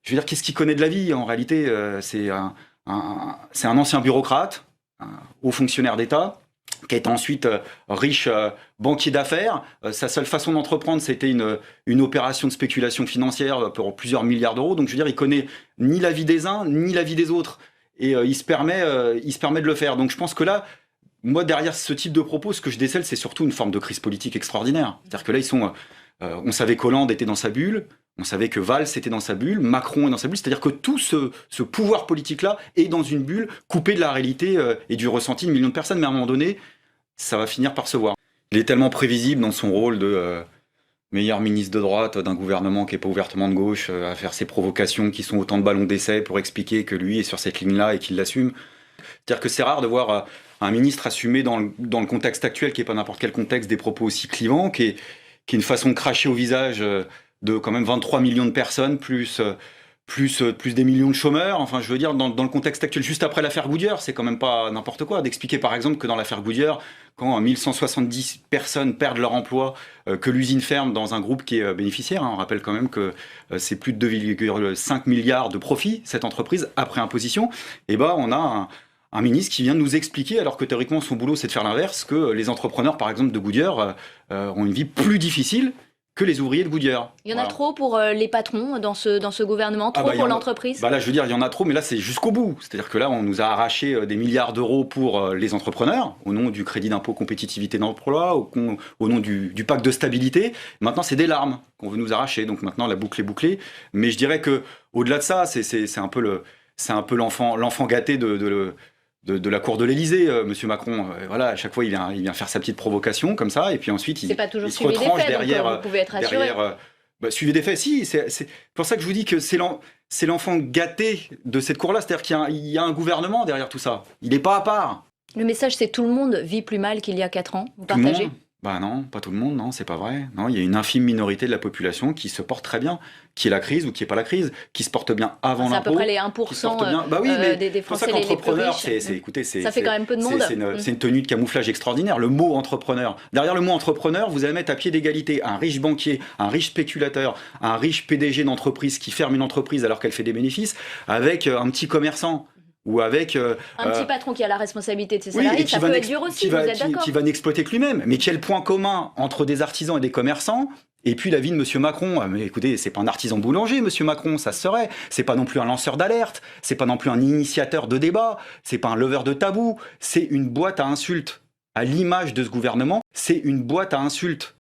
je veux dire, qu'est-ce qu'il connaît de la vie? En réalité, c'est un ancien bureaucrate, un haut fonctionnaire d'État, qui est ensuite riche banquier d'affaires. Sa seule façon d'entreprendre, c'était une opération de spéculation financière pour plusieurs milliards d'euros. Donc, je veux dire, il connaît ni la vie des uns, ni la vie des autres. Et il se permet de le faire. Donc, je pense que là, moi, derrière ce type de propos, ce que je décèle, c'est surtout une forme de crise politique extraordinaire. C'est-à-dire que là, on savait qu'Hollande était dans sa bulle, on savait que Valls était dans sa bulle, Macron est dans sa bulle, c'est-à-dire que tout ce pouvoir politique-là est dans une bulle coupée de la réalité et du ressenti de millions de personnes, mais à un moment donné, ça va finir par se voir. Il est tellement prévisible dans son rôle de meilleur ministre de droite d'un gouvernement qui n'est pas ouvertement de gauche, à faire ses provocations qui sont autant de ballons d'essai pour expliquer que lui est sur cette ligne-là et qu'il l'assume. C'est-à-dire que c'est rare de voir un ministre assumer dans le contexte actuel, qui n'est pas n'importe quel contexte, des propos aussi clivants, qui est une façon de cracher au visage de quand même 23 millions de personnes, plus des millions de chômeurs. Enfin, je veux dire, dans le contexte actuel, juste après l'affaire Goodyear, c'est quand même pas n'importe quoi d'expliquer, par exemple, que dans l'affaire Goodyear, quand 1170 personnes perdent leur emploi, que l'usine ferme dans un groupe qui est bénéficiaire, hein, on rappelle quand même que c'est plus de 2,5 milliards de profits, cette entreprise, après imposition, et ben on a un ministre qui vient de nous expliquer, alors que théoriquement son boulot c'est de faire l'inverse, que les entrepreneurs, par exemple, de Goodyear ont une vie plus difficile que les ouvriers de Goodyear. Il y en a trop pour les patrons dans ce gouvernement, trop pour l'entreprise? Là, je veux dire, il y en a trop, mais là, c'est jusqu'au bout. C'est-à-dire que là, on nous a arraché des milliards d'euros pour les entrepreneurs, au nom du crédit d'impôt compétitivité d'emploi, au nom du pacte de stabilité. Maintenant, c'est des larmes qu'on veut nous arracher. Donc maintenant, la boucle est bouclée. Mais je dirais que au-delà de ça, c'est un peu l'enfant gâté de la cour de l'Élysée, Monsieur Macron. Voilà, à chaque fois, il vient faire sa petite provocation comme ça, et puis ensuite, il se retranche derrière. Vous pouvez être rassuré. Suivez des faits, si. C'est pour ça que je vous dis que c'est l'enfant gâté de cette cour-là. C'est-à-dire qu'il y a un gouvernement derrière tout ça. Il n'est pas à part. Le message, c'est tout le monde vit plus mal qu'il y a 4 ans. Vous Tout le partagez? monde? Bah non, pas tout le monde, non, c'est pas vrai. Non, il y a une infime minorité de la population qui se porte très bien, qui est la crise ou qui est pas la crise, qui se porte bien avant C'est à l'impôt. peu près les qui se porte 1% bien. Bah oui, mais des c'est pour ça Français les plus qu'entrepreneur, riches. écoutez, Ça fait quand même peu de monde. c'est une tenue de camouflage extraordinaire. Le mot entrepreneur. Derrière le mot entrepreneur, vous allez mettre à pied d'égalité un riche banquier, un riche spéculateur, un riche PDG d'entreprise qui ferme une entreprise alors qu'elle fait des bénéfices, avec un petit commerçant. Ou avec un petit patron qui a la responsabilité de ses salariés, et ça peut être dur aussi, vous êtes d'accord? qui va n'exploiter que lui-même. Mais quel point commun entre des artisans et des commerçants, et puis la vie de Monsieur Macron? Mais écoutez, c'est pas un artisan boulanger, Monsieur Macron, ça se serait. C'est pas non plus un lanceur d'alerte, c'est pas non plus un initiateur de débat, c'est pas un leveur de tabou, c'est une boîte à insultes. À l'image de ce gouvernement, c'est une boîte à insultes.